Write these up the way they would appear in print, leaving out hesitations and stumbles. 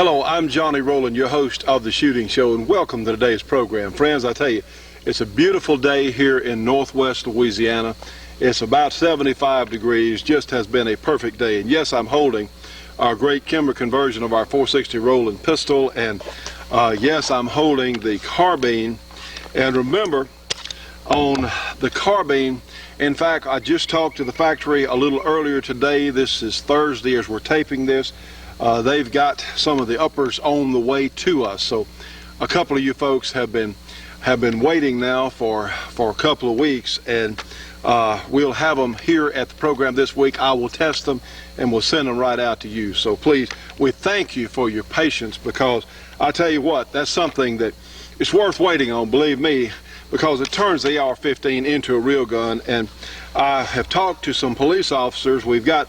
Hello, I'm Johnny Rowland, your host of The Shooting Show, and welcome to today's program. Friends, I tell you, it's a beautiful day here in northwest Louisiana. It's about 75 degrees, just has been a perfect day. And yes, I'm holding our great Kimber conversion of our .460 Rowland pistol, and yes, I'm holding the carbine. And remember, on the carbine, in fact, I just talked to the factory a little earlier today. This is Thursday as we're taping this. They've got some of the uppers on the way to us. So a couple of you folks have been waiting now for a couple of weeks, and we'll have them here at the program this week. I will test them and we'll send them right out to you. So please, we thank you for your patience, because I tell you what, that's something that it's worth waiting on, believe me, because it turns the AR-15 into a real gun. And I have talked to some police officers. We've got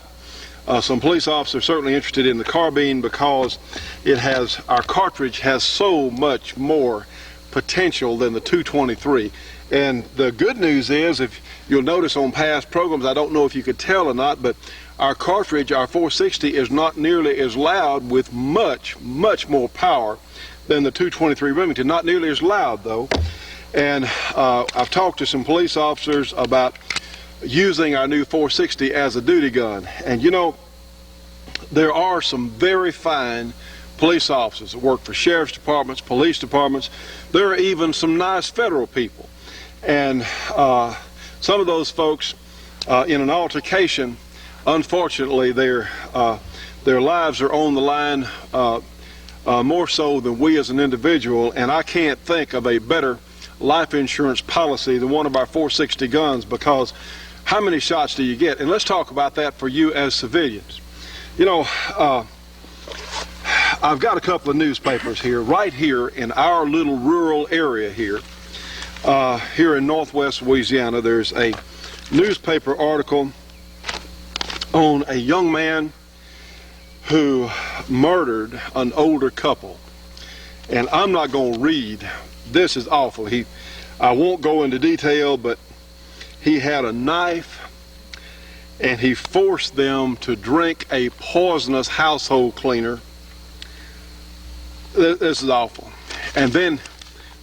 some police officers certainly interested in the carbine because our cartridge has so much more potential than the .223. And the good news is, if you'll notice on past programs, I don't know if you could tell or not, but our cartridge, our .460, is not nearly as loud, with much more power than the .223 Remington. Not nearly as loud though. And I've talked to some police officers about using our new .460 as a duty gun. And you know, there are some very fine police officers that work for sheriff's departments, police departments. There are even some nice federal people. And some of those folks, in an altercation, unfortunately, their lives are on the line more so than we as an individual. And I can't think of a better life insurance policy than one of our .460 guns, because how many shots do you get? And let's talk about that for you as civilians. You know, I've got a couple of newspapers here, right here in our little rural area here. Here in northwest Louisiana, there's a newspaper article on a young man who murdered an older couple. And I'm not going to read. This is awful. I won't go into detail, but he had a knife and he forced them to drink a poisonous household cleaner. This is awful. And then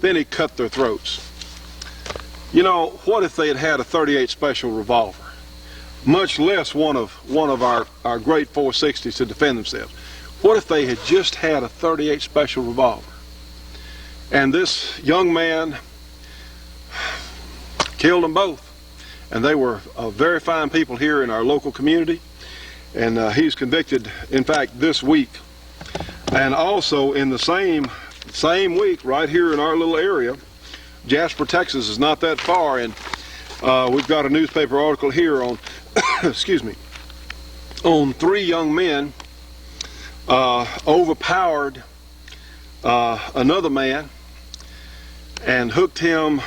he cut their throats. You know, what if they had had a .38 special revolver, much less one of our great .460s to defend themselves? What if they had just had a .38 special revolver? And this young man killed them both. And they were very fine people here in our local community. And he's convicted, in fact, this week. And also in the same week, right here in our little area, Jasper, Texas is not that far, and we've got a newspaper article here on, excuse me, on 3 young men overpowered another man and hooked him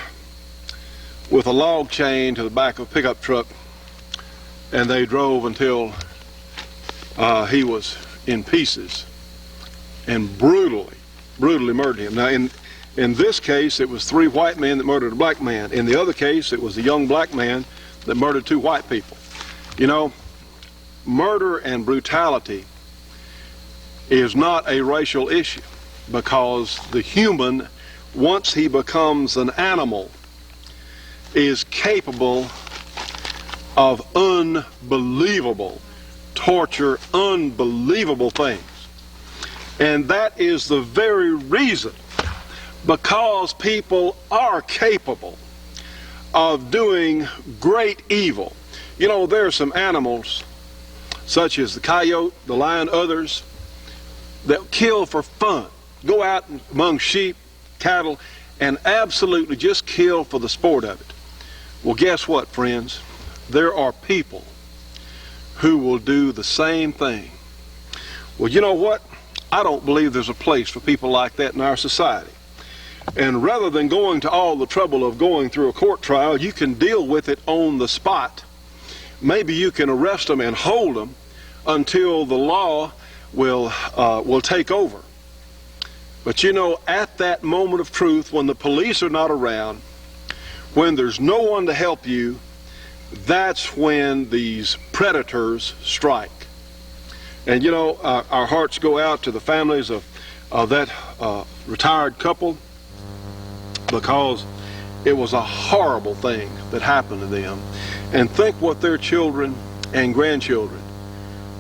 with a log chain to the back of a pickup truck, and they drove until he was in pieces and brutally murdered him. Now in this case, it was 3 white men that murdered a black man. In the other case, it was a young black man that murdered 2 white people. You know, murder and brutality is not a racial issue, because the human, once he becomes an animal, is capable of unbelievable torture, unbelievable things. And that is the very reason, because people are capable of doing great evil. You know, there are some animals, such as the coyote, the lion, others, that kill for fun. Go out among sheep, cattle, and absolutely just kill for the sport of it. Well, guess what, friends? There are people who will do the same thing. Well, you know what? I don't believe there's a place for people like that in our society. And rather than going to all the trouble of going through a court trial, you can deal with it on the spot. Maybe you can arrest them and hold them until the law will take over. But you know, at that moment of truth, when the police are not around, when there's no one to help you, that's when these predators strike. And you know, our hearts go out to the families of of that retired couple, because it was a horrible thing that happened to them. And think what their children and grandchildren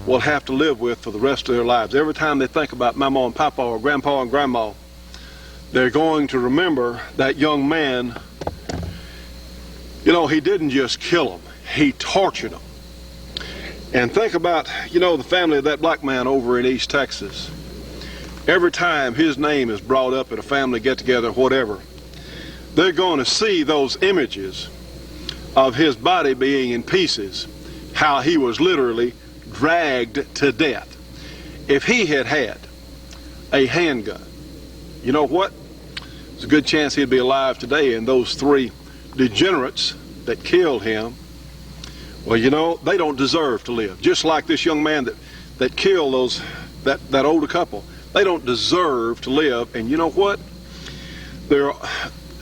will have to live with for the rest of their lives. Every time they think about Mama and Papa or Grandpa and Grandma, they're going to remember that young man. You know, he didn't just kill them, he tortured them. And think about, you know, the family of that black man over in East Texas. Every time his name is brought up at a family get-together, whatever, they're going to see those images of his body being in pieces, how he was literally dragged to death. If he had had a handgun, you know what? There's a good chance he'd be alive today, and those three degenerates that killed him, well, you know, they don't deserve to live. Just like this young man that killed that older couple, they don't deserve to live. And you know what?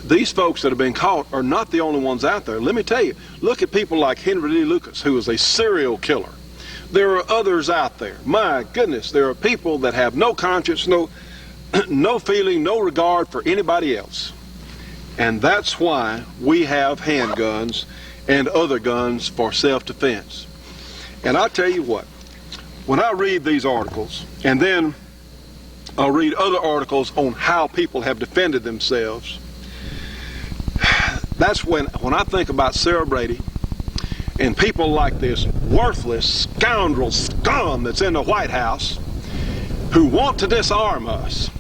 These folks that have been caught are not the only ones out there. Let me tell you, look at people like Henry D. Lucas, who was a serial killer. There are others out there. My goodness, there are people that have no conscience, no feeling, no regard for anybody else. And that's why we have handguns and other guns for self-defense. And I tell you what, when I read these articles, and then I'll read other articles on how people have defended themselves, that's when I think about Sarah Brady and people like this worthless scoundrel scum that's in the White House who want to disarm us.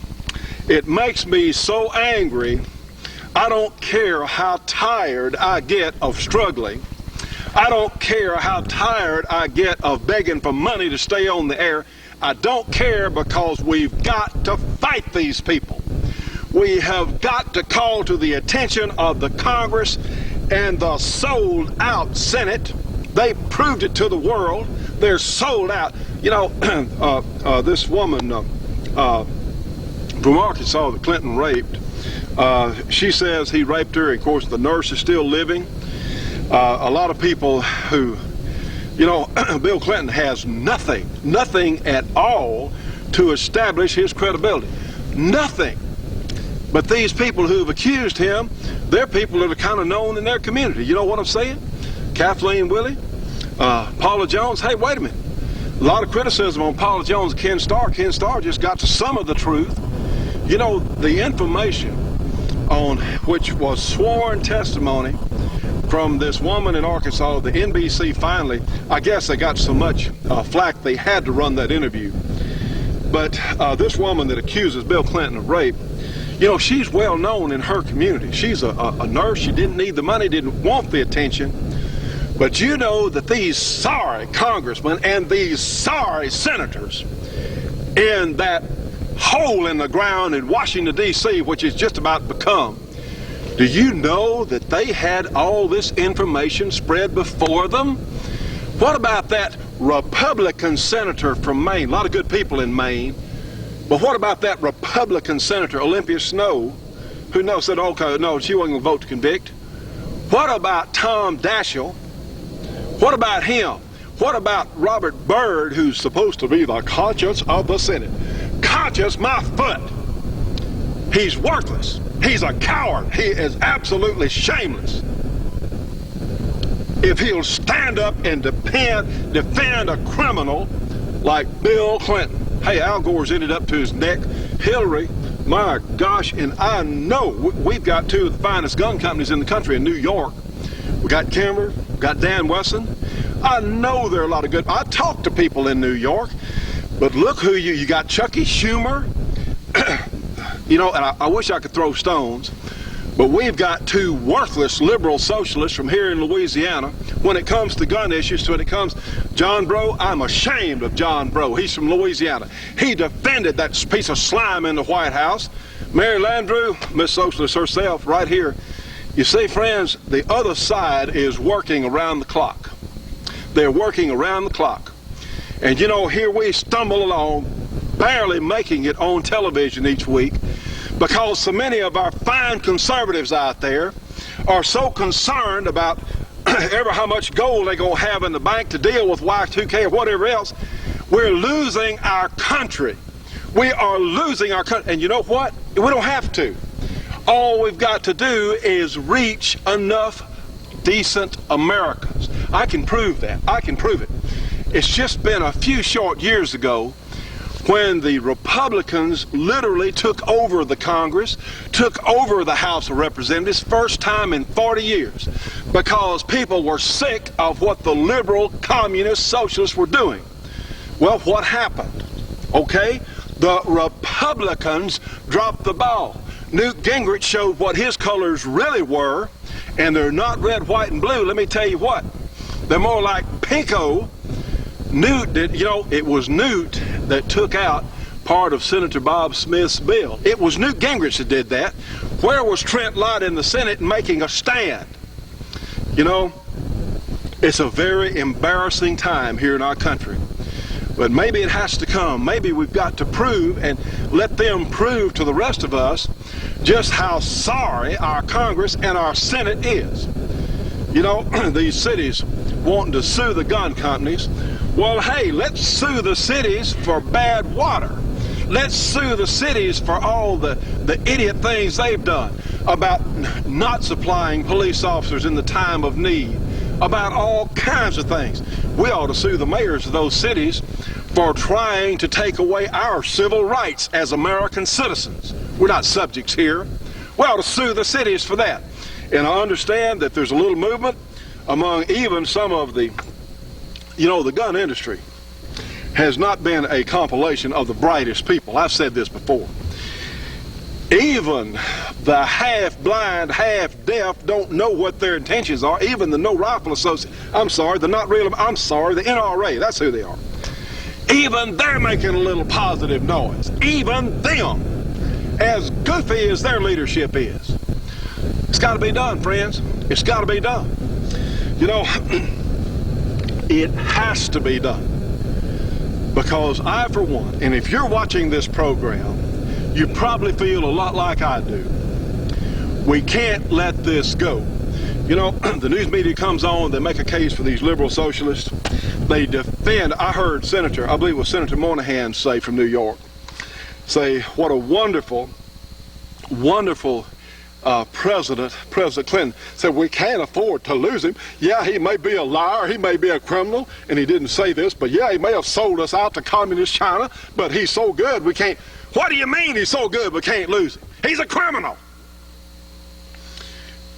It makes me so angry. I don't care how tired I get of struggling. I don't care how tired I get of begging for money to stay on the air. I don't care, because we've got to fight these people. We have got to call to the attention of the Congress and the sold-out Senate. They proved it to the world. They're sold out. You know, this woman from Arkansas that Clinton raped, she says he raped her. Of course, the nurse is still living. A lot of people who, you know, Bill Clinton has nothing at all to establish his credibility. Nothing. But these people who have accused him, they're people that are kind of known in their community. You know what I'm saying? Kathleen Willey, Paula Jones. Hey, wait a minute. A lot of criticism on Paula Jones and Ken Starr. Ken Starr just got to some of the truth. You know, the information on which was sworn testimony from this woman in Arkansas, the NBC finally, I guess they got so much flack they had to run that interview. But this woman that accuses Bill Clinton of rape, you know, she's well known in her community. She's a nurse. She didn't need the money, didn't want the attention. But you know that these sorry congressmen and these sorry senators in that hole in the ground in Washington, D.C., which is just about become, do you know that they had all this information spread before them? What about that Republican senator from Maine? A lot of good people in Maine. But what about that Republican senator, Olympia Snowe, who said, okay, no, she wasn't going to vote to convict? What about Tom Daschle? What about him? What about Robert Byrd, who's supposed to be the conscience of the Senate? Conscience, my foot. He's worthless. He's a coward. He is absolutely shameless. If he'll stand up and defend a criminal like Bill Clinton. Hey, Al Gore's ended up to his neck. Hillary, my gosh, and I know we've got two of the finest gun companies in the country in New York. We got Kimber, we got Dan Wesson. I know there are a lot of good. I talk to people in New York, but look who you got Chucky Schumer. You know, and I wish I could throw stones, but we've got two worthless liberal socialists from here in Louisiana. When it comes to gun issues, when it comes, John Breaux, I'm ashamed of John Breaux. He's from Louisiana. He defended that piece of slime in the White House. Mary Landrieu, Miss Socialist herself, right here. You see, friends, the other side is working around the clock. They're working around the clock. And you know, here we stumble along, barely making it on television each week, because so many of our fine conservatives out there are so concerned about ever how much gold they're going to have in the bank to deal with Y2K or whatever else. We're losing our country. We are losing our country. And you know what? We don't have to. All we've got to do is reach enough decent Americans. I can prove that. I can prove it. It's just been a few short years ago when the Republicans literally took over the Congress, took over the House of Representatives, first time in 40 years, because people were sick of what the liberal, communist, socialists were doing. Well, what happened? Okay, the Republicans dropped the ball. Newt Gingrich showed what his colors really were, and they're not red, white, and blue. Let me tell you what, they're more like pinko. Newt did, it was Newt that took out part of Senator Bob Smith's bill. It was Newt Gingrich that did that. Where was Trent Lott in the Senate making a stand? It's a very embarrassing time here in our country. But maybe it has to come. Maybe we've got to prove and let them prove to the rest of us just how sorry our Congress and our Senate is. These cities wanting to sue the gun companies. Well, hey, let's sue the cities for bad water. Let's sue the cities for all the idiot things they've done about not supplying police officers in the time of need, about all kinds of things. We ought to sue the mayors of those cities for trying to take away our civil rights as American citizens. We're not subjects here. We ought to sue the cities for that. And I understand that there's a little movement among even some of the gun industry has not been a compilation of the brightest people. I've said this before. Even the half-blind, half-deaf don't know what their intentions are. Even the No Rifle Association, the NRA, that's who they are. Even they're making a little positive noise. Even them, as goofy as their leadership is. It's got to be done, friends. It's got to be done. It has to be done. Because I, for one, and if you're watching this program, you probably feel a lot like I do. We can't let this go. The news media comes on, they make a case for these liberal socialists. They defend, I heard I believe it was Senator Moynihan say from New York, say what a wonderful, wonderful President Clinton said we can't afford to lose him. Yeah, he may be a liar, he may be a criminal, and he didn't say this, but yeah, he may have sold us out to communist China, but he's so good we can't. What do you mean he's so good we can't lose him? He's a criminal.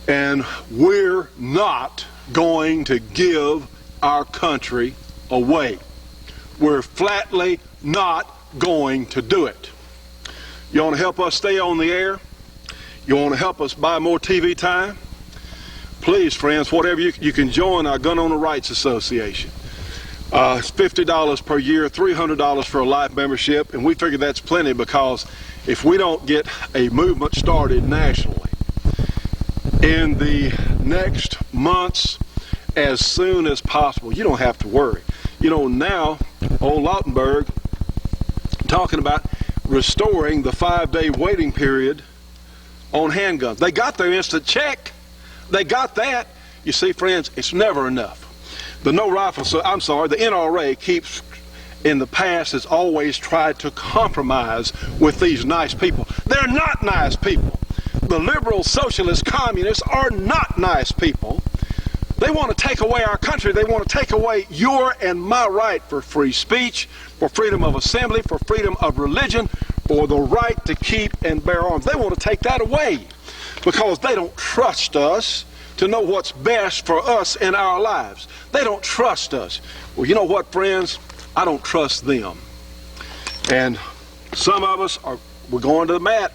And we're not going to give our country away. We're flatly not going to do it. You want to help us stay on the air? You want to help us buy more TV time? Please, friends, whatever you can join our Gun Owner Rights Association. It's $50 per year, $300 for a life membership, and we figure that's plenty because if we don't get a movement started nationally in the next months, as soon as possible, you don't have to worry. Now, old Lautenberg talking about restoring the 5-day waiting period on handguns. They got their instant check. They got that. You see, friends, it's never enough. The NRA keeps, in the past, has always tried to compromise with these nice people. They're not nice people. The liberal, socialist, communists are not nice people. They want to take away our country. They want to take away your and my right for free speech, for freedom of assembly, for freedom of religion, for the right to keep and bear arms. They want to take that away because they don't trust us to know what's best for us in our lives. They don't trust us. Well, you know what, friends? I don't trust them. And some of us we're going to the mat.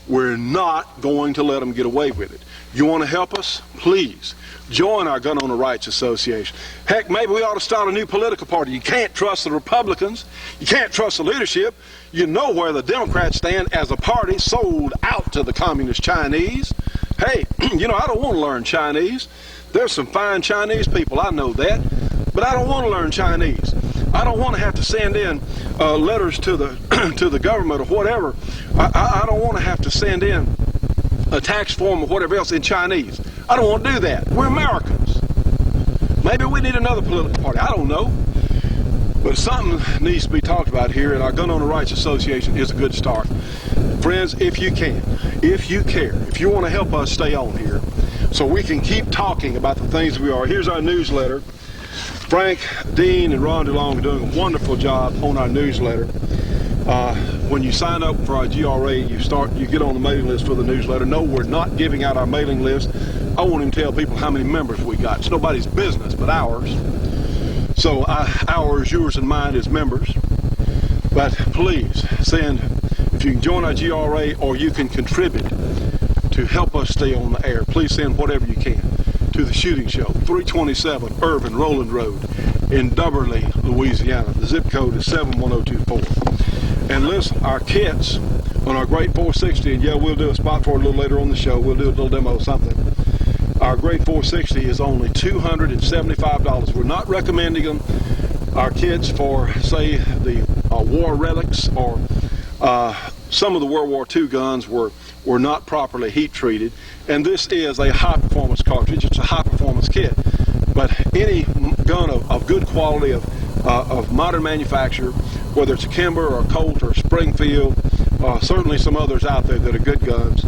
We're not going to let them get away with it. You want to help us? Please join our Gun Owner Rights Association. Heck, maybe we ought to start a new political party. You can't trust the Republicans. You can't trust the leadership. You know where the Democrats stand as a party sold out to the communist Chinese. Hey, I don't want to learn Chinese. There's some fine Chinese people, I know that, but I don't want to learn Chinese. I don't want to have to send in letters to the government or whatever. I don't want to have to send in a tax form or whatever else in Chinese. I don't want to do that. We're Americans. Maybe we need another political party. I don't know. But something needs to be talked about here, and our Gun Owner Rights Association is a good start. Friends, if you can, if you care, if you want to help us stay on here so we can keep talking about the things we are, here's our newsletter. Frank, Dean, and Ron DeLong are doing a wonderful job on our newsletter. When you sign up for our GRA, you get on the mailing list for the newsletter. No, we're not giving out our mailing list. I won't even tell people how many members we got. It's nobody's business but ours. So ours, yours, and mine is members. But please send, if you can join our GRA or you can contribute to help us stay on the air, please send whatever you can to the Shooting Show, 327 Irvin Rowland Road in Dubberly, Louisiana. The zip code is 71024. And listen, our kits on our Great 460, and yeah, we'll do a spot for it a little later on the show. We'll do a little demo of something. Our Great 460 is only $275. We're not recommending them. Our kits for, say, the war relics or some of the World War II guns were not properly heat treated. And this is a high performance cartridge. It's a high performance kit. But any gun of good quality, of modern manufacture, whether it's a Kimber or a Colt or a Springfield, certainly some others out there that are good guns,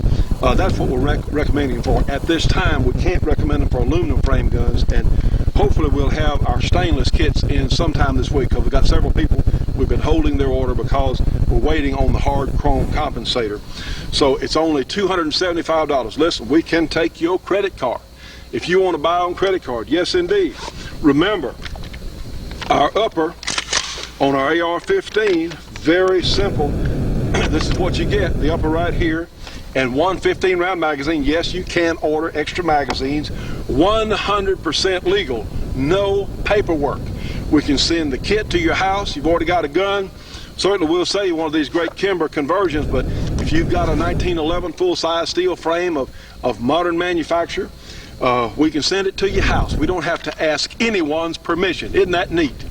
that's what we're recommending for. At this time, we can't recommend them for aluminum frame guns, and hopefully we'll have our stainless kits in sometime this week, because we've got several people we've been holding their order because we're waiting on the hard chrome compensator. So it's only $275. Listen, we can take your credit card if you want to buy on credit card. Yes, indeed. Remember, our upper on our AR-15, very simple. This is what you get, the upper right here, and one 15-round magazine. Yes, you can order extra magazines, 100% legal, no paperwork. We can send the kit to your house. You've already got a gun. Certainly we'll sell you one of these great Kimber conversions, but if you've got a 1911 full-size steel frame of modern manufacture, we can send it to your house. We don't have to ask anyone's permission. Isn't that neat?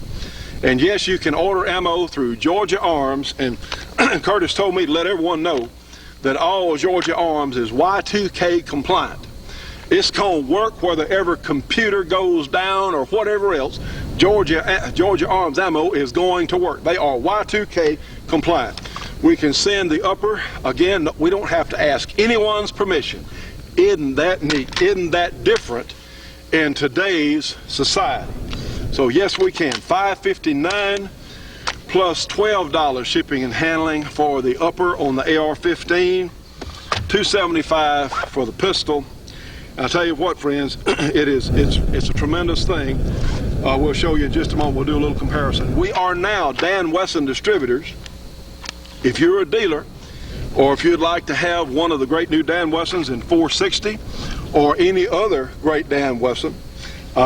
And yes, you can order ammo through Georgia Arms, and Curtis told me to let everyone know that all Georgia Arms is Y2K compliant. It's going to work whether ever computer goes down or whatever else. Georgia Arms ammo is going to work. They are Y2K compliant. We can send the upper. Again, we don't have to ask anyone's permission. Isn't that neat? Isn't that different in today's society? So yes, we can. $559 plus $12 shipping and handling for the upper on the AR-15, $275 for the pistol. And I'll tell you what, friends, it's a tremendous thing. We'll show you in just a moment. We'll do a little comparison. We are now Dan Wesson distributors. If you're a dealer, or if you'd like to have one of the great new Dan Wessons in 460 or any other great Dan Wesson,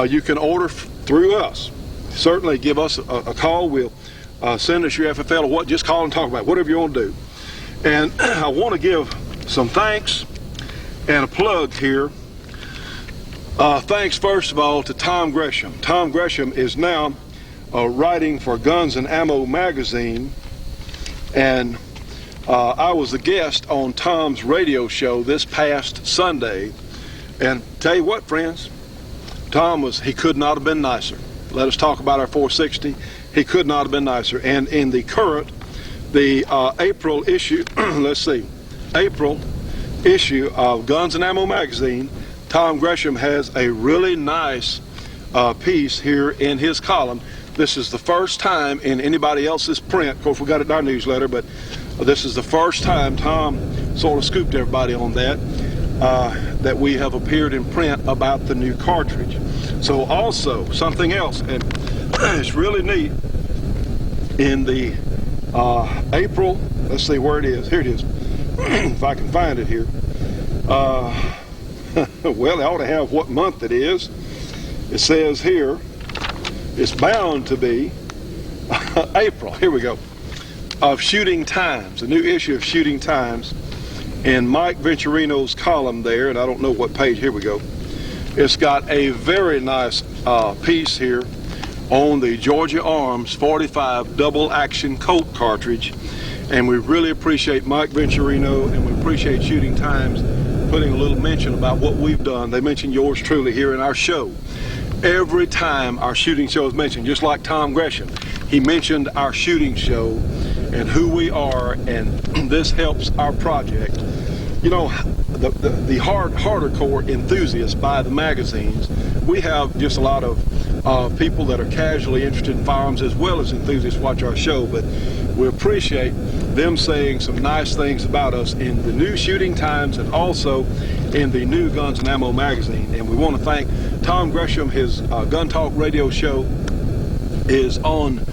you can order through us. Certainly give us a call. We'll send us your FFL or what. Just call and talk about it, whatever you want to do. And I want to give some thanks and a plug here. Thanks first of all to Tom Gresham. Tom Gresham is now writing for Guns and Ammo magazine, and I was a guest on Tom's radio show this past Sunday, and tell you what, friends, he could not have been nicer. Let us talk about our 460. He could not have been nicer. And in the April issue, April issue of Guns and Ammo magazine, Tom Gresham has a really nice piece here in his column. This is the first time in anybody else's print. Of course, we got it in our newsletter, but this is the first time Tom sort of scooped everybody on that we have appeared in print about the new cartridge. So also, something else, and it's really neat, in the April, let's see where it is. Here it is. If I can find it here. Well, they ought to have what month it is. It says here, it's bound to be April. Here we go. Of Shooting Times, a new issue of Shooting Times. In Mike Venturino's column there, and I don't know what page, here we go. It's got a very nice piece here on the Georgia Arms 45 double action Colt cartridge, and we really appreciate Mike Venturino, and we appreciate Shooting Times putting a little mention about what we've done. They mention yours truly here in our show. Every time our shooting show is mentioned, just like Tom Gresham, he mentioned our shooting show and who we are, and this helps our project. You know, the hardcore enthusiasts buy the magazines. We have just a lot of people that are casually interested in firearms as well as enthusiasts watch our show, but we appreciate them saying some nice things about us in the new Shooting Times and also in the new Guns and Ammo magazine. And we want to thank Tom Gresham. His Gun Talk radio show is on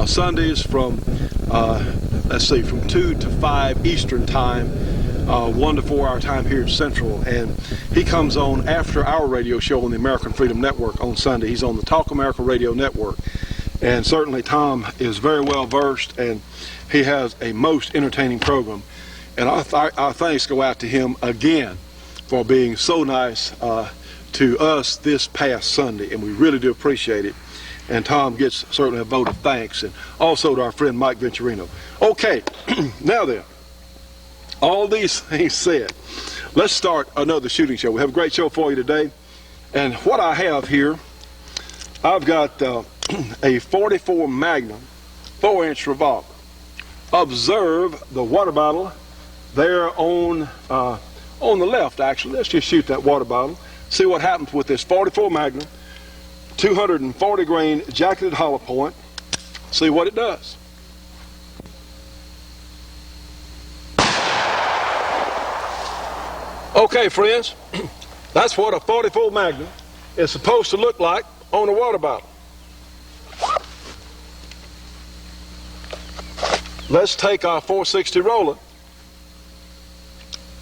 Sundays from, from 2 to 5 Eastern Time. 1 to 4 hour time here at Central, and he comes on after our radio show on the American Freedom Network on Sunday. He's on the Talk America Radio Network, and certainly Tom is very well versed, and he has a most entertaining program, and our thanks go out to him again for being so nice to us this past Sunday, and we really do appreciate it. And Tom gets certainly a vote of thanks, and also to our friend Mike Venturino. Okay, now then, all these things said, let's start another shooting show. We have a great show for you today. And what I have here, I've got a 44 Magnum 4-inch revolver. Observe the water bottle there on the left, actually. Let's just shoot that water bottle. See what happens with this 44 Magnum, 240 grain jacketed hollow point. See what it does. Okay, friends, that's what a 44 Magnum is supposed to look like on a water bottle. Let's take our 460 Rowland.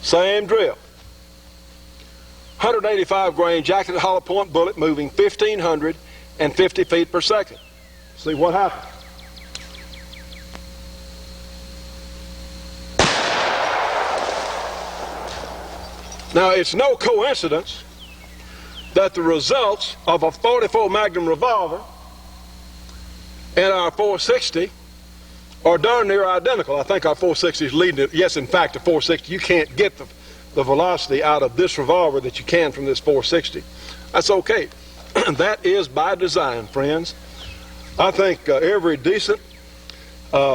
Same drill. 185 grain jacketed hollow point bullet moving 1,550 feet per second. See what happens. Now, it's no coincidence that the results of a 44 Magnum revolver and our 460 are darn near identical. I think our 460 is leading it. Yes, in fact, the 460, you can't get the velocity out of this revolver that you can from this 460. That's okay. That is by design, friends. I think every decent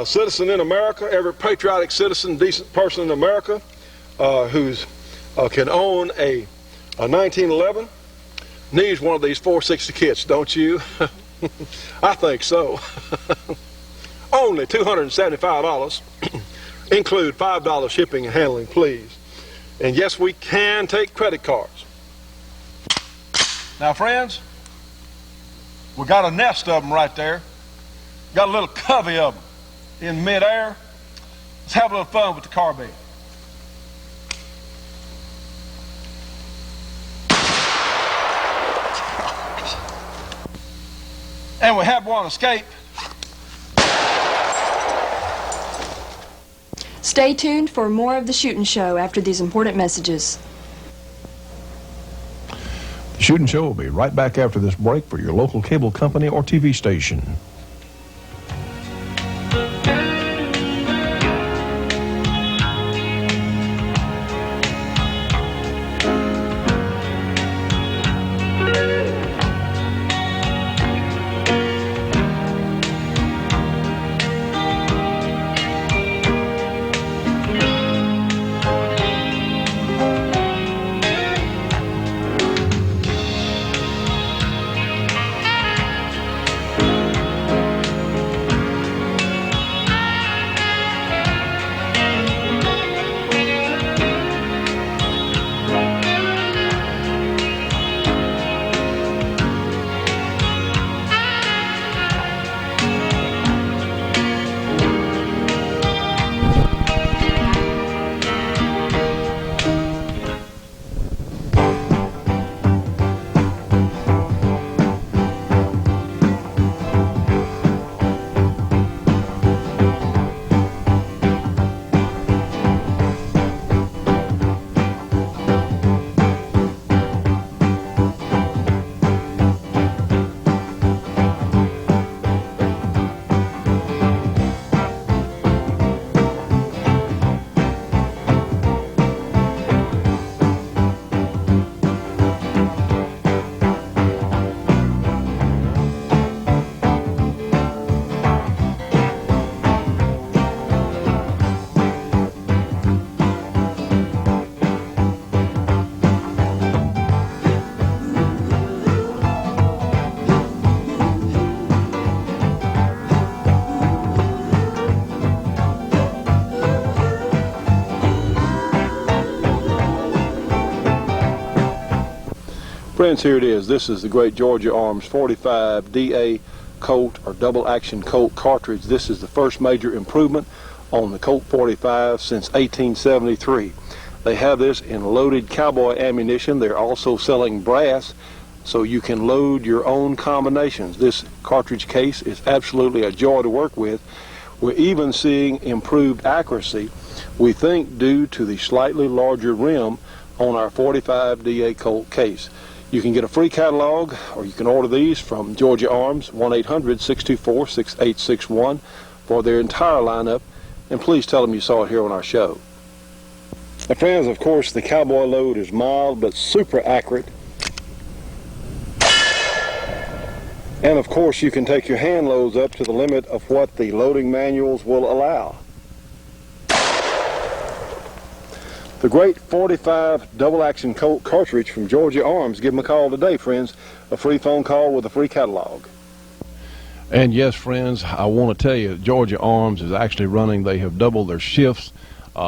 citizen in America, every patriotic citizen, decent person in America who's can own a 1911 needs one of these 460 kits, don't you? I think so. Only $275. Include $5 shipping and handling, please. And yes, we can take credit cards. Now, friends, we got a nest of them right there. Got a little covey of them in midair. Let's have a little fun with the carbine. And we had one escape. Stay tuned for more of the Shootin' Show after these important messages. The Shootin' Show will be right back after this break for your local cable company or TV station. Friends, here it is. This is the great Georgia Arms 45 DA Colt or double action Colt cartridge. This is the first major improvement on the Colt 45 since 1873. They have this in loaded cowboy ammunition. They're also selling brass, so you can load your own combinations. This cartridge case is absolutely a joy to work with. We're even seeing improved accuracy, we think due to the slightly larger rim on our 45 DA Colt case. You can get a free catalog, or you can order these from Georgia Arms, 1-800-624-6861 for their entire lineup, and please tell them you saw it here on our show. Now friends, of course, the cowboy load is mild but super accurate. And of course, you can take your hand loads up to the limit of what the loading manuals will allow. The great 45 double action Colt cartridge from Georgia Arms. Give them a call today, friends. A free phone call with a free catalog. And yes, friends, I want to tell you, Georgia Arms is actually running. They have doubled their shifts.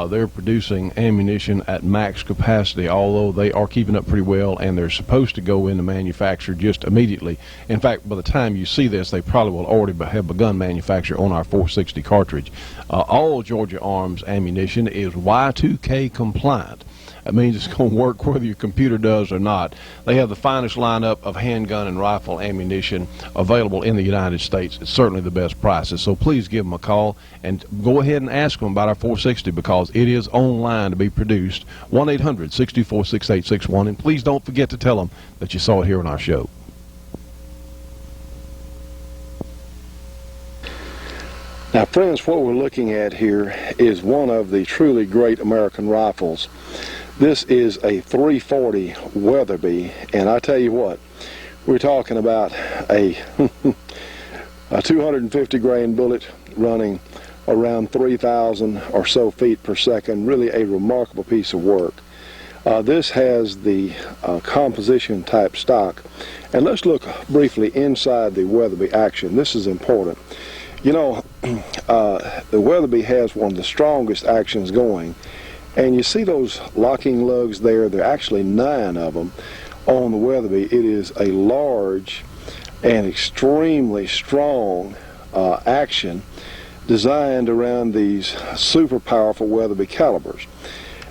They're producing ammunition at max capacity, although they are keeping up pretty well, and they're supposed to go into manufacture just immediately. In fact, by the time you see this, they probably will already have begun manufacture on our 460 cartridge. All Georgia Arms ammunition is Y2K compliant. That means it's going to work whether your computer does or not. They have the finest lineup of handgun and rifle ammunition available in the United States. It's certainly the best prices. So please give them a call and go ahead and ask them about our 460 because it is online to be produced. 1-800-624-6861. And please don't forget to tell them that you saw it here on our show. Now friends, what we're looking at here is one of the truly great American rifles. This is a 340 Weatherby, and I tell you what, we're talking about a 250 grain bullet running around 3,000 or so feet per second. Really a remarkable piece of work. This has the composition type stock, and let's look briefly inside the Weatherby action. This is important. You know, the Weatherby has one of the strongest actions going. And you see those locking lugs there, there are actually 9 of them on the Weatherby. It is a large and extremely strong action designed around these super powerful Weatherby calibers.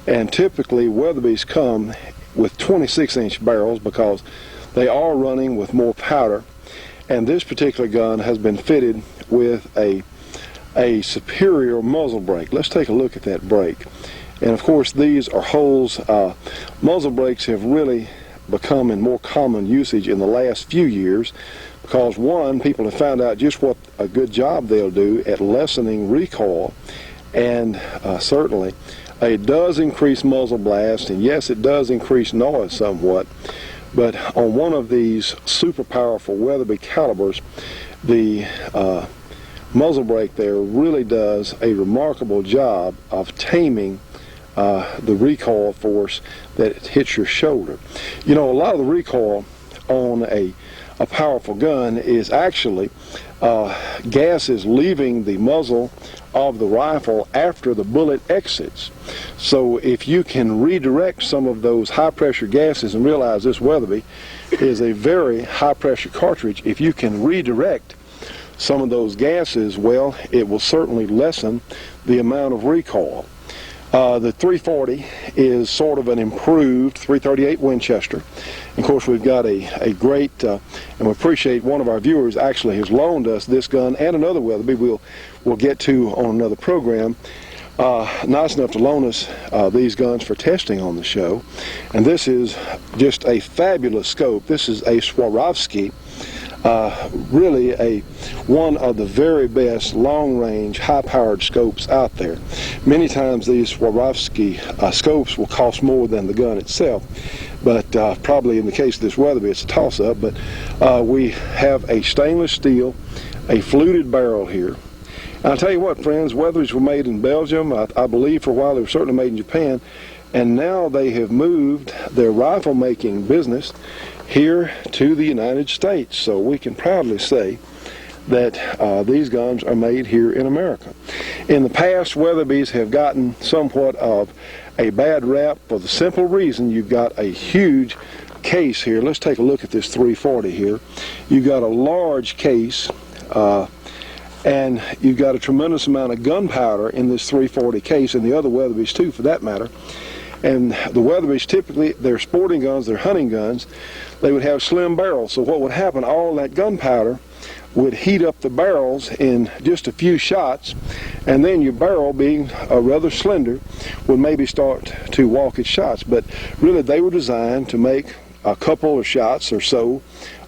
And typically Weatherbys come with 26-inch barrels because they are running with more powder. And this particular gun has been fitted with a superior muzzle brake. Let's take a look at that brake. And of course, these are holes. Muzzle brakes have really become in more common usage in the last few years because, one, people have found out just what a good job they'll do at lessening recoil, and certainly it does increase muzzle blast, and yes, it does increase noise somewhat. But on one of these super powerful Weatherby calibers, the muzzle brake there really does a remarkable job of taming the recoil force that hits your shoulder. You know, a lot of the recoil on a powerful gun is actually gases leaving the muzzle of the rifle after the bullet exits. So if you can redirect some of those high pressure gases, and realize this Weatherby is a very high pressure cartridge, if you can redirect some of those gases, well, it will certainly lessen the amount of recoil. The 340 is sort of an improved 338 Winchester. Of course, we've got a great, and we appreciate one of our viewers actually has loaned us this gun and another Weatherby we'll get to on another program. Nice enough to loan us these guns for testing on the show. And this is just a fabulous scope. This is a Swarovski. Really one of the very best long-range, high-powered scopes out there. Many times these Swarovski scopes will cost more than the gun itself, but probably in the case of this Weatherby, it's a toss-up. But we have a stainless steel, a fluted barrel here. And I'll tell you what, friends, Weatherbys were made in Belgium. I believe for a while they were certainly made in Japan, and now they have moved their rifle-making business here to the United States. So we can proudly say that these guns are made here in America. In the past, Weatherbys have gotten somewhat of a bad rap for the simple reason you've got a huge case here. Let's take a look at this 340 here. You've got a large case, and you've got a tremendous amount of gunpowder in this 340 case, and the other Weatherbys too, for that matter. And the Weatherbys, typically, they're sporting guns, they're hunting guns. They would have slim barrels. So what would happen, all that gunpowder would heat up the barrels in just a few shots, and then your barrel, being rather slender, would maybe start to walk its shots. But really, they were designed to make a couple of shots or so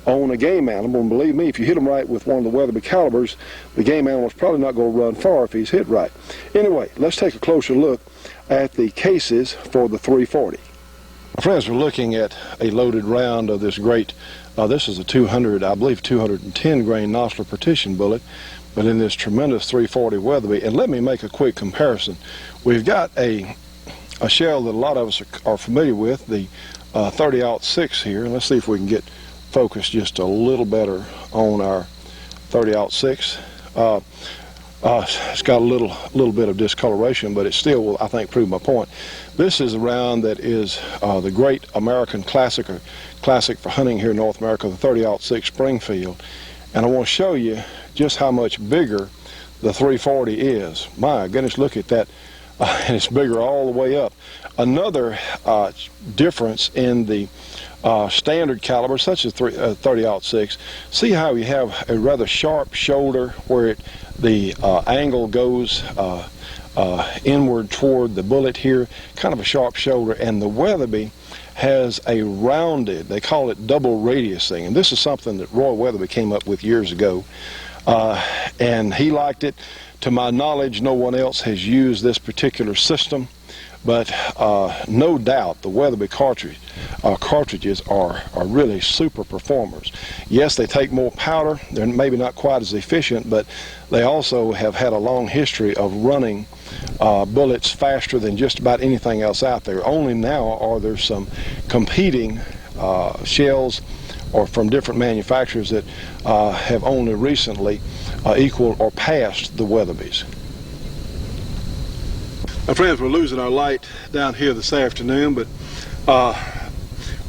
on a game animal, and believe me, if you hit them right with one of the Weatherby calibers, the game animal's probably not going to run far if he's hit right. Anyway, let's take a closer look at the cases for the 340. Friends, we're looking at a loaded round of this great, this is a 200, I believe 210 grain Nosler partition bullet, but in this tremendous 340 Weatherby. And let me make a quick comparison. We've got a shell that a lot of us are familiar with, the 30-06 here. Let's see if we can get focused just a little better on our 30-06. It's got a little bit of discoloration, but it still will, I think, prove my point. This is a round that is the great American classic for hunting here in North America, the 30-06 Springfield. And I want to show you just how much bigger the 340 is. My goodness, look at that. And it's bigger all the way up. Another difference in the standard caliber, such as 30-06, see how you have a rather sharp shoulder where the angle goes inward toward the bullet here, kind of a sharp shoulder, and the Weatherby has a rounded, they call it double radius thing, and this is something that Roy Weatherby came up with years ago, and he liked it. To my knowledge, no one else has used this particular system, but no doubt the Weatherby cartridges are really super performers. Yes, they take more powder, they're maybe not quite as efficient, but they also have had a long history of running bullets faster than just about anything else out there. Only now are there some competing shells or from different manufacturers that have only recently equaled or passed the Weatherbys. My friends, we're losing our light down here this afternoon, but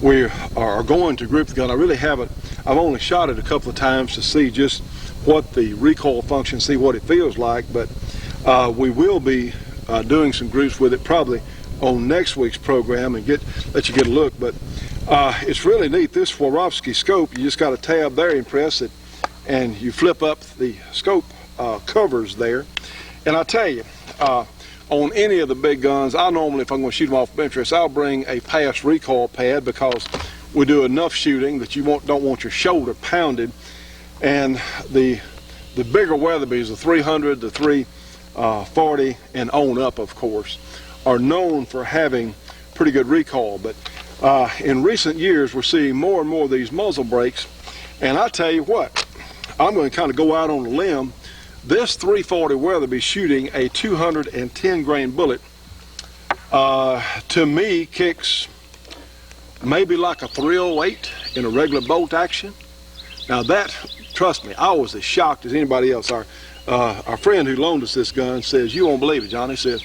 we are going to group the gun. I really haven't. I've only shot it a couple of times to see just what the recoil function, see what it feels like, but we will be doing some groups with it probably on next week's program and let you get a look. But it's really neat. This Swarovski scope, you just got a tab there and press it, and you flip up the scope covers there. And I tell you, on any of the big guns, I normally, if I'm going to shoot them off interest, I'll bring a pass recoil pad because we do enough shooting that you don't want your shoulder pounded. And the bigger Weatherbys, the 300, the 340, and on up, of course, are known for having pretty good recoil. But in recent years, we're seeing more and more of these muzzle brakes. And I tell you what, I'm going to kind of go out on a limb. This 340 Weatherby shooting a 210 grain bullet, to me, kicks maybe like a 308 in a regular bolt action. Now that, trust me, I was as shocked as anybody else. Our friend who loaned us this gun says, you won't believe it, Johnny. He says,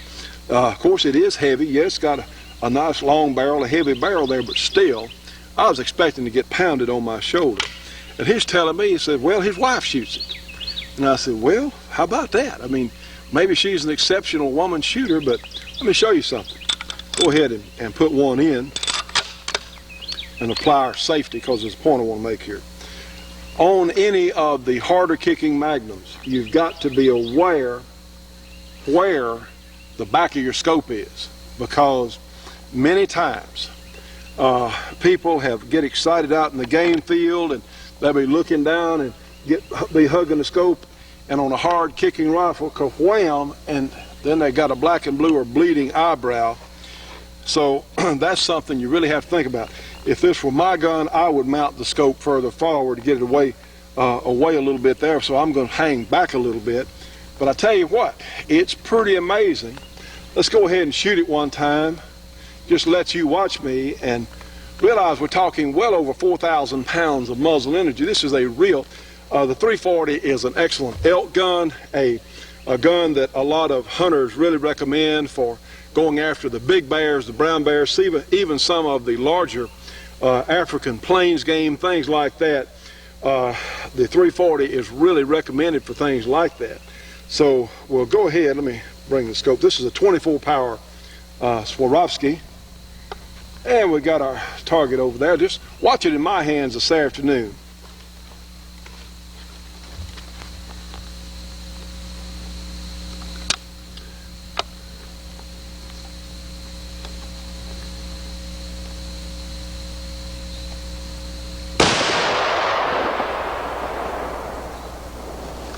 of course it is heavy. Yes, it's got a nice long barrel, a heavy barrel there, but still, I was expecting to get pounded on my shoulder. And he's telling me, he said, well, his wife shoots it. And I said, well, how about that? I mean, maybe she's an exceptional woman shooter, but let me show you something. Go ahead and put one in and apply our safety, because there's a point I want to make here. On any of the harder kicking magnums, you've got to be aware where the back of your scope is, because many times people get excited out in the game field and they'll be looking down and be hugging the scope, and on a hard kicking rifle, ka-wham, and then they got a black and blue or bleeding eyebrow. So that's something you really have to think about. If this were my gun, I would mount the scope further forward to get it away a little bit there, so I'm going to hang back a little bit. But I tell you what, it's pretty amazing. Let's go ahead and shoot it one time. Just let you watch me and realize we're talking well over 4,000 pounds of muzzle energy. This is a real, the 340 is an excellent elk gun, a gun that a lot of hunters really recommend for going after the big bears, the brown bears, even some of the larger African plains game, things like that. The 340 is really recommended for things like that. So we'll go ahead. Let me bring the scope. This is a 24 power Swarovski. And we got our target over there. Just watch it in my hands this afternoon.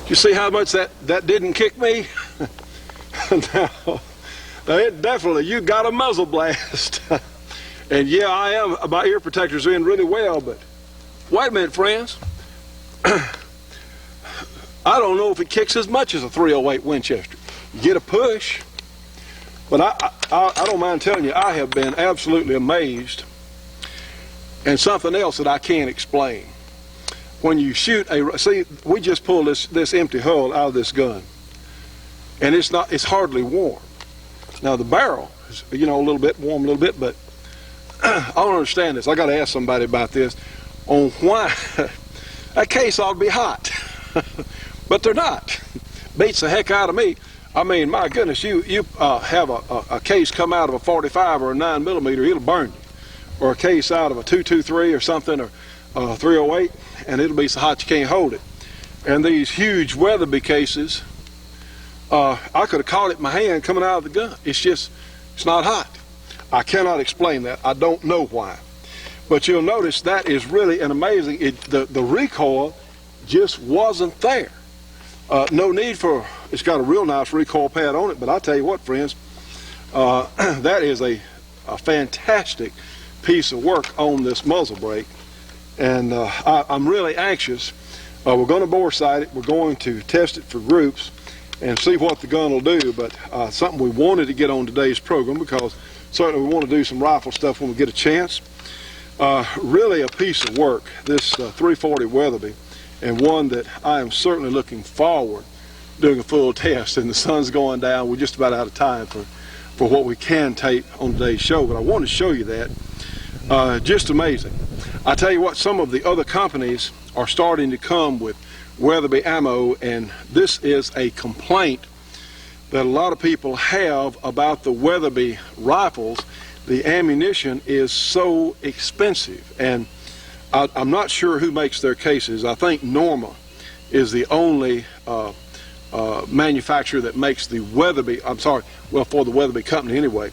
You see how much that didn't kick me? now, it definitely, you got a muzzle blast. And yeah, I am, my ear protector's in really well, but wait a minute, friends. I don't know if it kicks as much as a 308 Winchester. You get a push, but I don't mind telling you, I have been absolutely amazed. And something else that I can't explain. When you shoot see, we just pulled this empty hull out of this gun, and it's hardly warm. Now the barrel is, a little bit warm, a little bit, but I don't understand this. I got to ask somebody about this on why that case ought to be hot, but they're not. Beats the heck out of me. I mean, my goodness, you have a case come out of a 45 or a 9mm, it'll burn you, or a case out of a 223 or something, or 308, and it'll be so hot you can't hold it. And these huge Weatherby cases, I could have caught it in my hand coming out of the gun. It's not hot. I cannot explain that. I don't know why. But you'll notice that is really an amazing, the recoil just wasn't there. No need for, it's got a real nice recoil pad on it, but I'll tell you what, friends, that is a fantastic piece of work on this muzzle brake. And I'm really anxious. We're going to bore sight it. We're going to test it for groups and see what the gun will do. But something we wanted to get on today's program, because certainly we want to do some rifle stuff when we get a chance. Really a piece of work, this 340 Weatherby, and one that I am certainly looking forward doing a full test. And the sun's going down. We're just about out of time for what we can tape on today's show. But I want to show you that. Just amazing. I tell you what, some of the other companies are starting to come with Weatherby ammo, and this is a complaint that a lot of people have about the Weatherby rifles. The ammunition is so expensive, and I'm not sure who makes their cases. I think Norma is the only manufacturer that makes the Weatherby, for the Weatherby company anyway.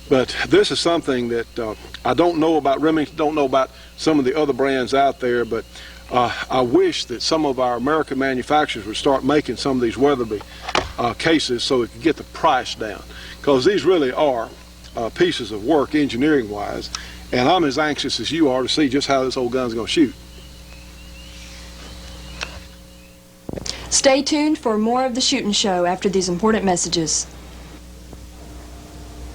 But this is something that I don't know about Remington, don't know about some of the other brands out there, but I wish that some of our American manufacturers would start making some of these Weatherby cases so we can get the price down. Because these really are pieces of work engineering-wise, and I'm as anxious as you are to see just how this old gun's going to shoot. Stay tuned for more of the Shootin' Show after these important messages.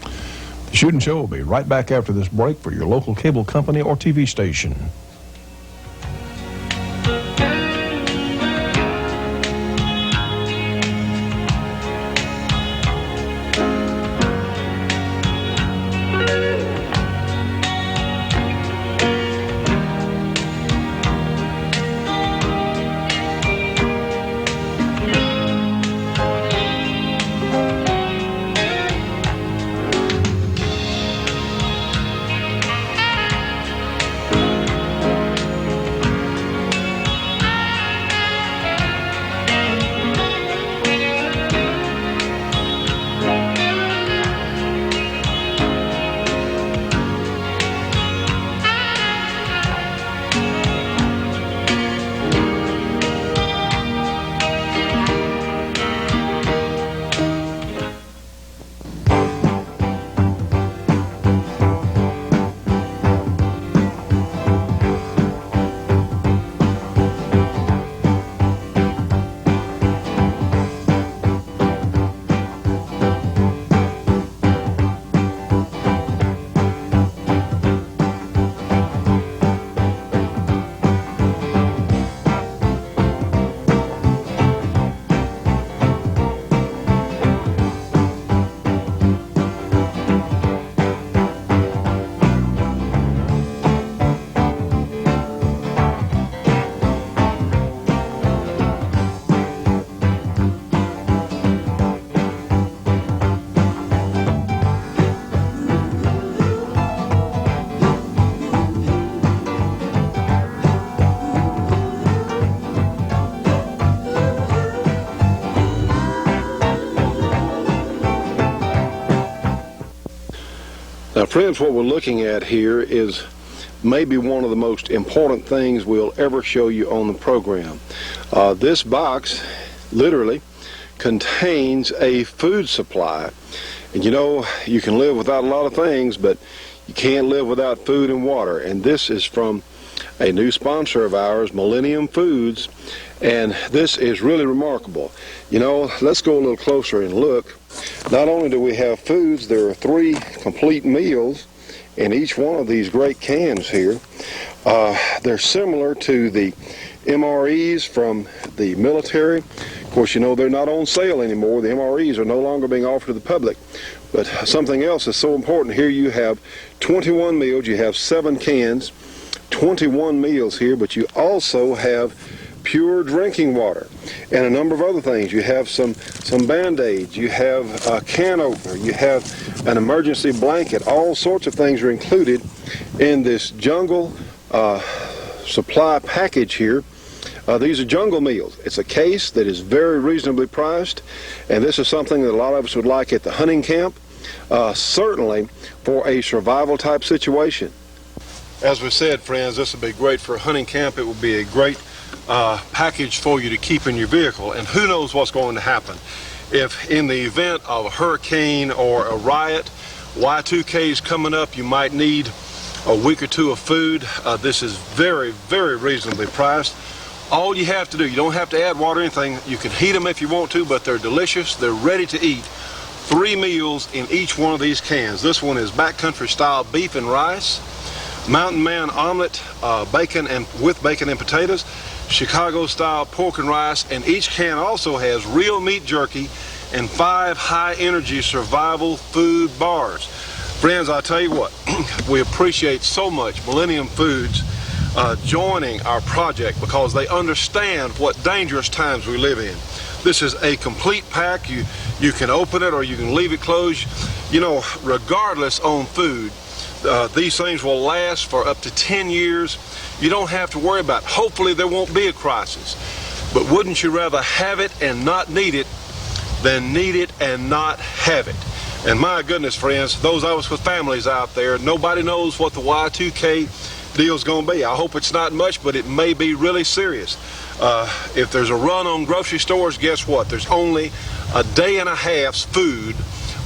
The Shootin' Show will be right back after this break for your local cable company or TV station. Now, friends, what we're looking at here is maybe one of the most important things we'll ever show you on the program. This box literally contains a food supply. And you know, you can live without a lot of things, but you can't live without food and water. And this is from a new sponsor of ours, Millennium Foods, and this is really remarkable. You know, let's go a little closer and look. Not only do we have foods, there are 3 complete meals in each one of these great cans here. They're similar to the MREs from the military. Of course, you know, they're not on sale anymore. The MREs are no longer being offered to the public. But something else is so important. Here you have 21 meals. You have 7 cans, 21 meals here, but you also have pure drinking water and a number of other things. You have some Band-Aids, you have a can opener, you have an emergency blanket. All sorts of things are included in this jungle supply package here. These are jungle meals. It's a case that is very reasonably priced, and this is something that a lot of us would like at the hunting camp, certainly for a survival type situation. As we said, friends, this would be great for a hunting camp. It would be a great package for you to keep in your vehicle, and who knows what's going to happen. If in the event of a hurricane or a riot, Y2K is coming up, you might need a week or 2 of food. This is very, very reasonably priced. All you have to do, you don't have to add water or anything. You can heat them if you want to, but they're delicious. They're ready to eat. 3 meals in each one of these cans. This one is backcountry style beef and rice, Mountain Man omelet, bacon and potatoes, Chicago style pork and rice, and each can also has real meat jerky and 5 high energy survival food bars. Friends, I tell you what, we appreciate so much Millennium Foods joining our project, because they understand what dangerous times we live in. This is a complete pack. You can open it or you can leave it closed. You know, regardless on food, these things will last for up to 10 years. You don't have to worry about it. Hopefully there won't be a crisis. But wouldn't you rather have it and not need it than need it and not have it? And my goodness, friends, those of us with families out there, nobody knows what the Y2K deal's going to be. I hope it's not much, but it may be really serious. If there's a run on grocery stores, guess what? There's only a day and a half's food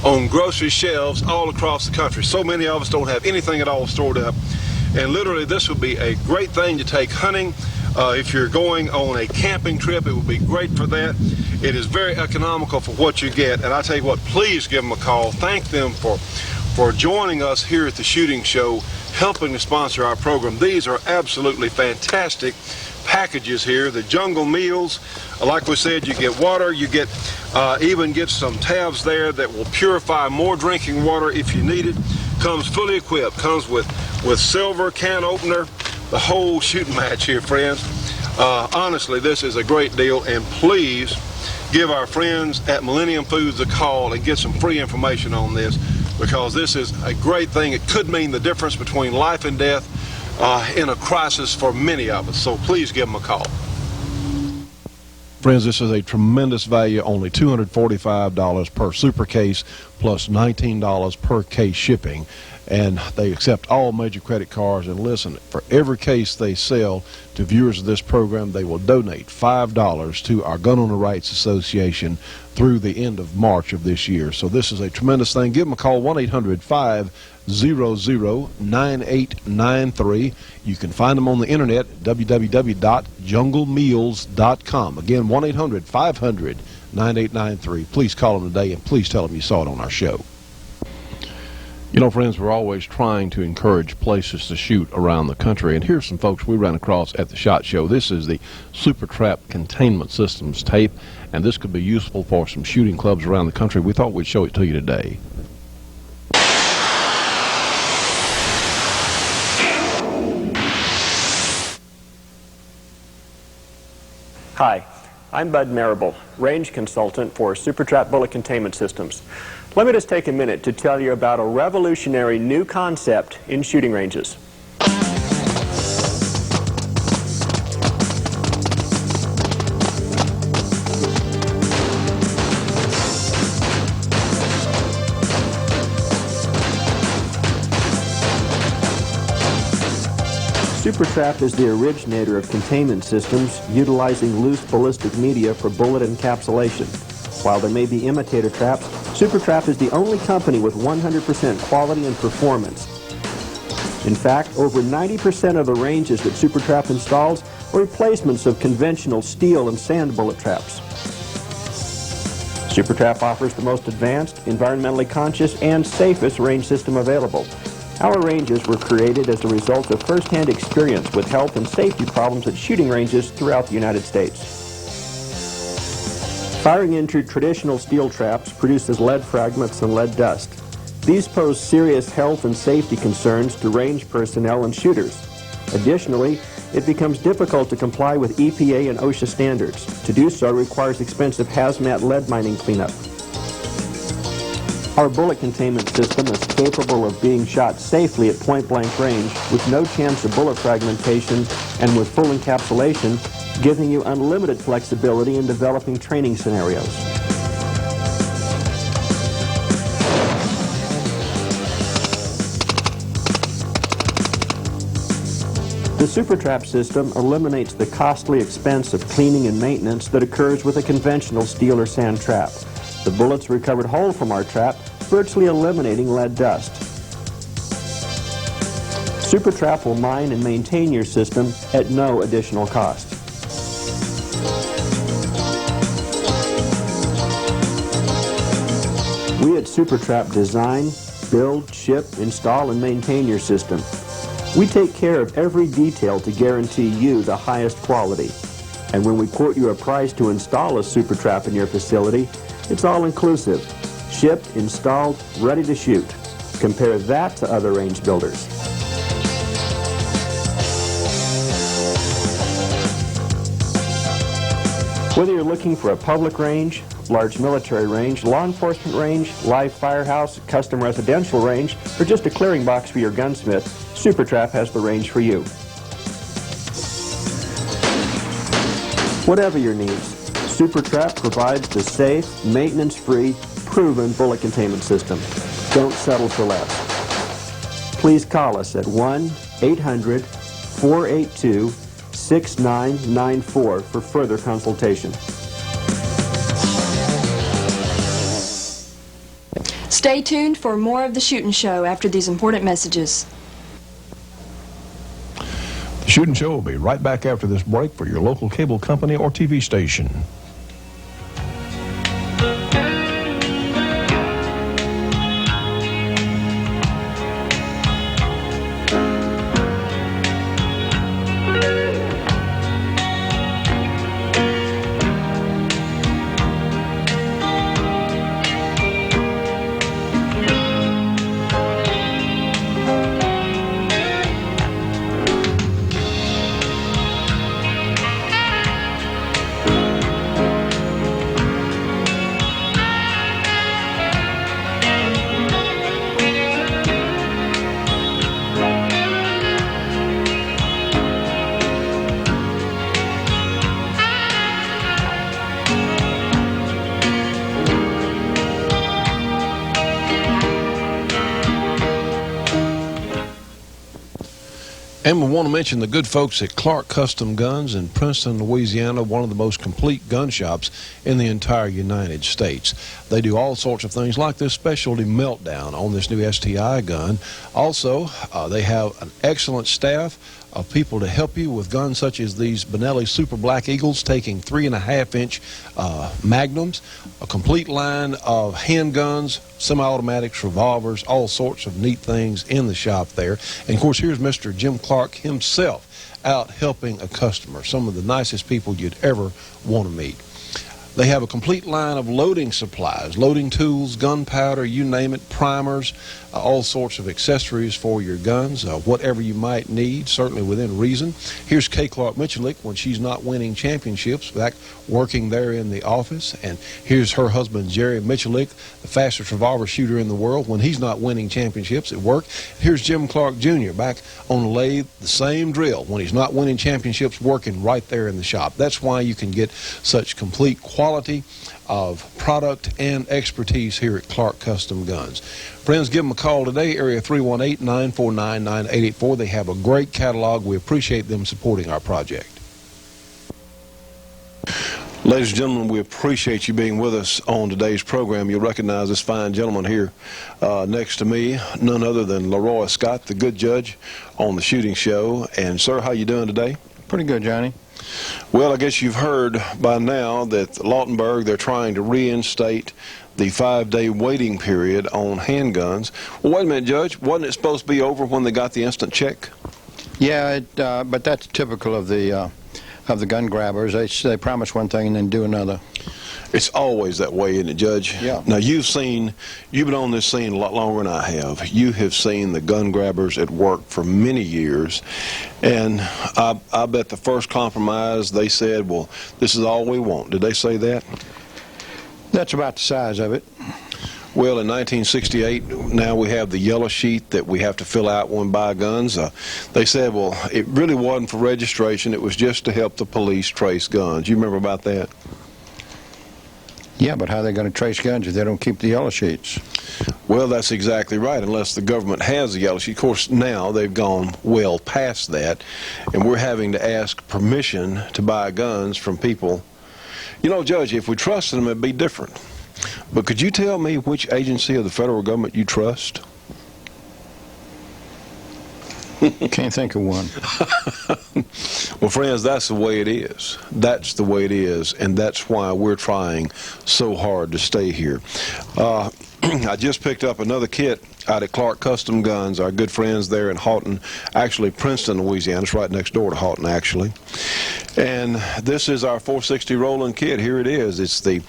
on grocery shelves all across the country. So many of us don't have anything at all stored up. And literally, this would be a great thing to take hunting. If you're going on a camping trip, it would be great for that. It is very economical for what you get. And I tell you what, please give them a call. Thank them for joining us here at the Shooting Show, helping to sponsor our program. These are absolutely fantastic packages here. The jungle meals, like we said, you get water, you get even get some tabs there that will purify more drinking water if you need it. Comes fully equipped, comes with silver can opener, the whole shooting match here, friends. Honestly, this is a great deal, and please give our friends at Millennium Foods a call and get some free information on this, because this is a great thing. It could mean the difference between life and death in a crisis for many of us. So please give them a call. Friends, this is a tremendous value, only $245 per super case plus $19 per case shipping. And they accept all major credit cards. And listen, for every case they sell to viewers of this program, they will donate $5 to our Gun Owner Rights Association through the end of March of this year. So this is a tremendous thing. Give them a call, 1-800-500-9893. You can find them on the internet, www.junglemeals.com. Again, 1-800-500-9893. Please call them today, and please tell them you saw it on our show. You know, friends, we're always trying to encourage places to shoot around the country, and here's some folks we ran across at the SHOT Show. This is the Super Trap Containment Systems tape, and this could be useful for some shooting clubs around the country. We thought we'd show it to you today. Hi, I'm Bud Marable, range consultant for Super Trap Bullet Containment Systems. Let me just take a minute to tell you about a revolutionary new concept in shooting ranges. SuperTrap is the originator of containment systems utilizing loose ballistic media for bullet encapsulation. While there may be imitator traps, SuperTrap is the only company with 100% quality and performance. In fact, over 90% of the ranges that SuperTrap installs are replacements of conventional steel and sand bullet traps. SuperTrap offers the most advanced, environmentally conscious, and safest range system available. Our ranges were created as a result of first-hand experience with health and safety problems at shooting ranges throughout the United States. Firing into traditional steel traps produces lead fragments and lead dust. These pose serious health and safety concerns to range personnel and shooters. Additionally, it becomes difficult to comply with EPA and OSHA standards. To do so requires expensive hazmat lead mining cleanup. Our bullet containment system is capable of being shot safely at point-blank range with no chance of bullet fragmentation and with full encapsulation, giving you unlimited flexibility in developing training scenarios. The SuperTrap system eliminates the costly expense of cleaning and maintenance that occurs with a conventional steel or sand trap. The bullets are recovered whole from our trap, virtually eliminating lead dust. SuperTrap will mine and maintain your system at no additional cost. We at SuperTrap design, build, ship, install, and maintain your system. We take care of every detail to guarantee you the highest quality. And when we quote you a price to install a SuperTrap in your facility, it's all inclusive. Shipped, installed, ready to shoot. Compare that to other range builders. Whether you're looking for a public range, large military range, law enforcement range, live firehouse, custom residential range, or just a clearing box for your gunsmith, SuperTrap has the range for you. Whatever your needs, SuperTrap provides the safe, maintenance-free, proven bullet containment system. Don't settle for less. Please call us at 1-800-482-6994 for further consultation. Stay tuned for more of The Shootin' Show after these important messages. The Shootin' Show will be right back after this break for your local cable company or TV station. And we want to mention the good folks at Clark Custom Guns in Princeton, Louisiana, one of the most complete gun shops in the entire United States. They do all sorts of things like this specialty meltdown on this new STI gun. Also, they have an excellent staff of people to help you with guns such as these Benelli Super Black Eagles, taking 3.5-inch magnums, a complete line of handguns, semi-automatics, revolvers, all sorts of neat things in the shop there. And of course, here's Mr. Jim Clark himself out helping a customer, some of the nicest people you'd ever want to meet. They have a complete line of loading supplies, loading tools, gunpowder, you name it, primers, all sorts of accessories for your guns, whatever you might need, certainly within reason. Here's Kay Clark Michalik when she's not winning championships, back working there in the office. And here's her husband, Jerry Michalik, the fastest revolver shooter in the world, when he's not winning championships at work. Here's Jim Clark Jr. back on the lathe, the same drill, when he's not winning championships, working right there in the shop. That's why you can get such complete quality quality of product and expertise here at Clark Custom Guns. Friends, give them a call today, area 318-949-9884. They have a great catalog. We appreciate them supporting our project. Ladies and gentlemen, we appreciate you being with us on today's program. You'll recognize this fine gentleman here next to me, none other than Leroy Scott, the good judge on the shooting show. And, sir, how you doing today? Pretty good, Johnny. Well, I guess you've heard by now that Lautenberg, they're trying to reinstate the 5-day waiting period on handguns. Well, wait a minute, Judge. Wasn't it supposed to be over when they got the instant check? Yeah, but that's typical of the gun grabbers. They promise one thing and then do another. It's always that way, isn't it, Judge? Yeah. Now, you've been on this scene a lot longer than I have. You have seen the gun grabbers at work for many years, and I bet the first compromise they said, well, this is all we want. Did they say that? That's about the size of it. Well, in 1968, now we have the yellow sheet that we have to fill out when we buy guns. They said, well, it really wasn't for registration. It was just to help the police trace guns. You remember about that? Yeah, but how are they going to trace guns if they don't keep the yellow sheets? Well, that's exactly right, unless the government has the yellow sheet. Of course, now they've gone well past that, and we're having to ask permission to buy guns from people. You know, Judge, if we trusted them, it'd be different. But could you tell me which agency of the federal government you trust? Can't think of one. Well, friends, that's the way it is. That's the way it is, and that's why we're trying so hard to stay here. I just picked up another kit out at Clark Custom Guns, our good friends there in Houghton, actually Princeton, Louisiana. It's right next door to Houghton, actually. And this is our 460 Rowland kit. Here it is. It's the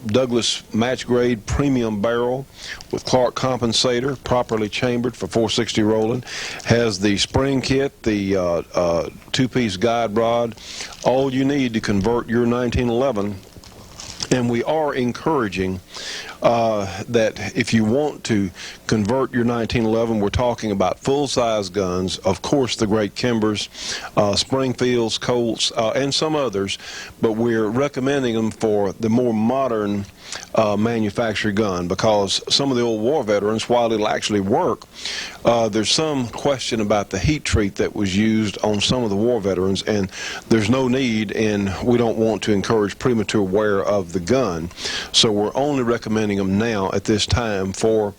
Douglas Match Grade Premium Barrel with Clark compensator, properly chambered for 460 Rowland. Has the spring kit, the two-piece guide rod, all you need to convert your 1911. And we are encouraging that if you want to convert your 1911, we're talking about full-size guns, of course the great Kimbers, Springfields, Colts, and some others, but we're recommending them for the more modern manufactured gun, because some of the old war veterans, while it'll actually work, there's some question about the heat treat that was used on some of the war veterans, and there's no need, and we don't want to encourage premature wear of the gun. So we're only recommending them now at this time for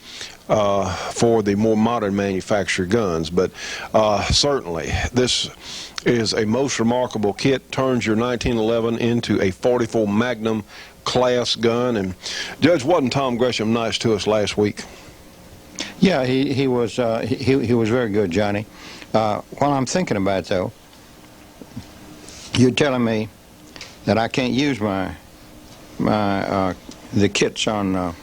the more modern manufactured guns. But certainly this is a most remarkable kit. Turns your 1911 into a 44 Magnum class gun. And Judge, wasn't Tom Gresham nice to us last week? Yeah, he was very good, Johnny. While I'm thinking about it, though, you're telling me that I can't use the kits on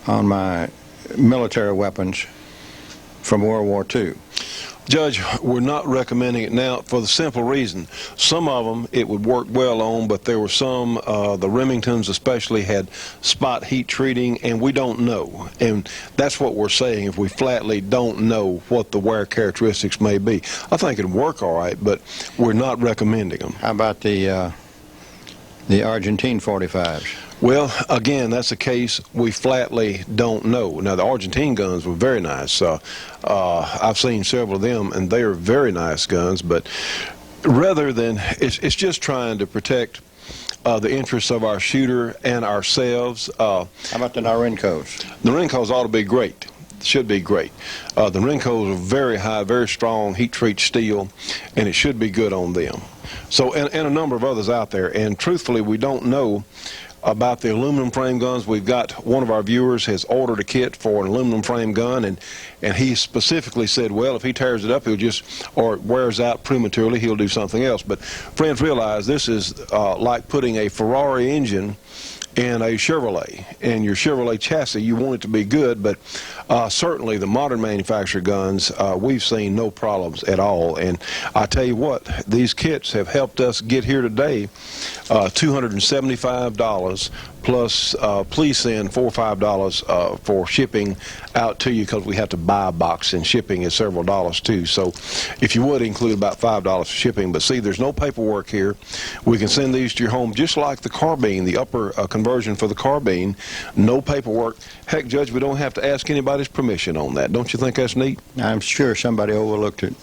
my military weapons from World War II. Judge, we're not recommending it now for the simple reason. Some of them it would work well on, but there were some, the Remingtons especially, had spot heat treating, and we don't know. And that's what we're saying, if we flatly don't know what the wear characteristics may be. I think it'd work all right, but we're not recommending them. How about the Argentine 45s? Well, again, that's a case we flatly don't know. Now, the Argentine guns were very nice. I've seen several of them, and they are very nice guns. But rather than, it's just trying to protect the interests of our shooter and ourselves. How about the Norencos? The Norencos ought to be great. Should be great. The Norencos are very high, very strong, heat-treat steel, and it should be good on them. So, and a number of others out there. And truthfully, we don't know about the aluminum frame guns. We've got one of our viewers has ordered a kit for an aluminum frame gun, and he specifically said, well, if he tears it up, he'll just, or it wears out prematurely, he'll do something else. But friends, realize this is like putting a Ferrari engine in a Chevrolet. And your Chevrolet chassis, you want it to be good, but certainly the modern manufactured guns, we've seen no problems at all. And I tell you what, these kits have helped us get here today, $275 Plus, please send $4 or $5 for shipping out to you, because we have to buy a box, and shipping is several dollars too. So if you would include about $5 for shipping. But see, there's no paperwork here. We can send these to your home just like the carbine, the upper conversion for the carbine. No paperwork. Heck, Judge, we don't have to ask anybody's permission on that. Don't you think that's neat? I'm sure somebody overlooked it.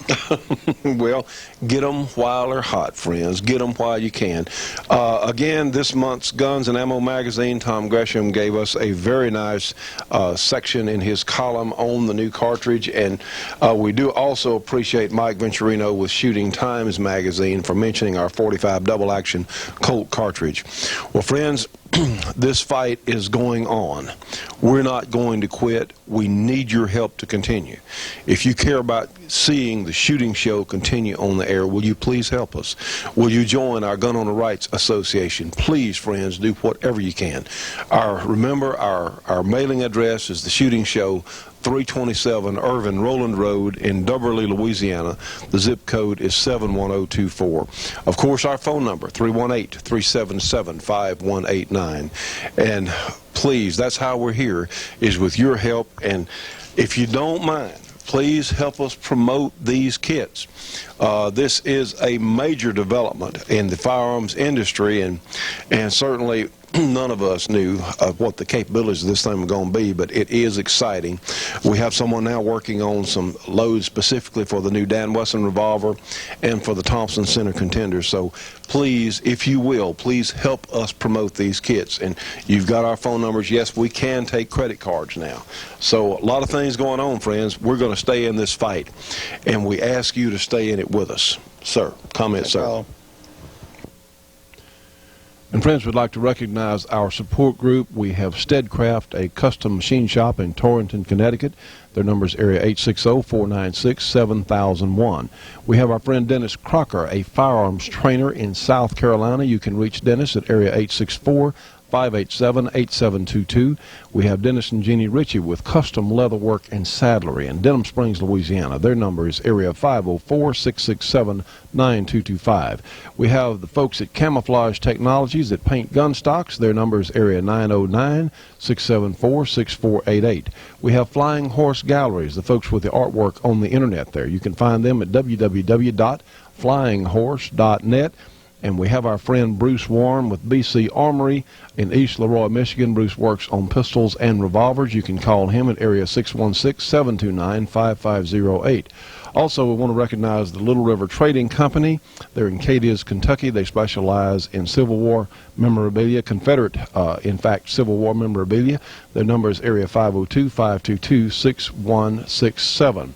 Well, get them while they're hot, friends. Get them while you can. Again, this month's Guns and Ammo magazine, Tom Gresham gave us a very nice section in his column on the new cartridge, and we do also appreciate Mike Venturino with Shooting Times magazine for mentioning our 45 double action Colt cartridge. Well, friends, this fight is going on. We're not going to quit. We need your help to continue. If you care about seeing the shooting show continue on the air, will you please help us? Will you join our Gun Owner Rights Association? Please, friends, do whatever you can. Remember, our mailing address is the Shooting Show, 327 Irvin Rowland Road in Dubberly, Louisiana. The zip code is 71024. Of course, our phone number, 318-377-5189. And please, that's how we're here, is with your help. And if you don't mind, please help us promote these kits. This is a major development in the firearms industry, and certainly none of us knew what the capabilities of this thing were going to be, but it is exciting. We have someone now working on some loads specifically for the new Dan Wesson revolver and for the Thompson Center Contender. So please, if you will, please help us promote these kits. And you've got our phone numbers. Yes, we can take credit cards now. So a lot of things going on, friends. We're going to stay in this fight, and we ask you to stay in it with us. Sir, comment, sir. And friends, we'd like to recognize our support group. We have Steadcraft, a custom machine shop in Torrington, Connecticut. Their number is area 860-496-7001. We have our friend Dennis Crocker, a firearms trainer in South Carolina. You can reach Dennis at area 864-587-8722. We have Dennis and Jeannie Ritchie with Custom Leatherwork and Saddlery in Denham Springs, Louisiana. Their number is area 504-667-9225. We have the folks at Camouflage Technologies that paint gun stocks. Their number is area 909-674-6488. We have Flying Horse Galleries, the folks with the artwork on the internet there. You can find them at www.flyinghorse.net. And we have our friend Bruce Warren with BC Armory in East Leroy, Michigan. Bruce works on pistols and revolvers. You can call him at area 616-729-5508. Also, we want to recognize the Little River Trading Company. They're in Cadiz, Kentucky. They specialize in Civil War memorabilia, Confederate, in fact, Civil War memorabilia. Their number is area 502-522-6167.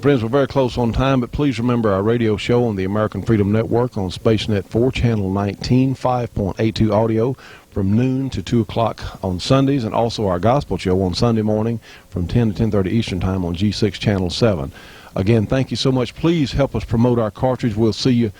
Friends, we're very close on time, but please remember our radio show on the American Freedom Network on SpaceNet 4, Channel 19, 5.82 audio from noon to 2 o'clock on Sundays, and also our gospel show on Sunday morning from 10 to 10:30 Eastern Time on G6 Channel 7. Again, thank you so much. Please help us promote our cartridge. We'll see you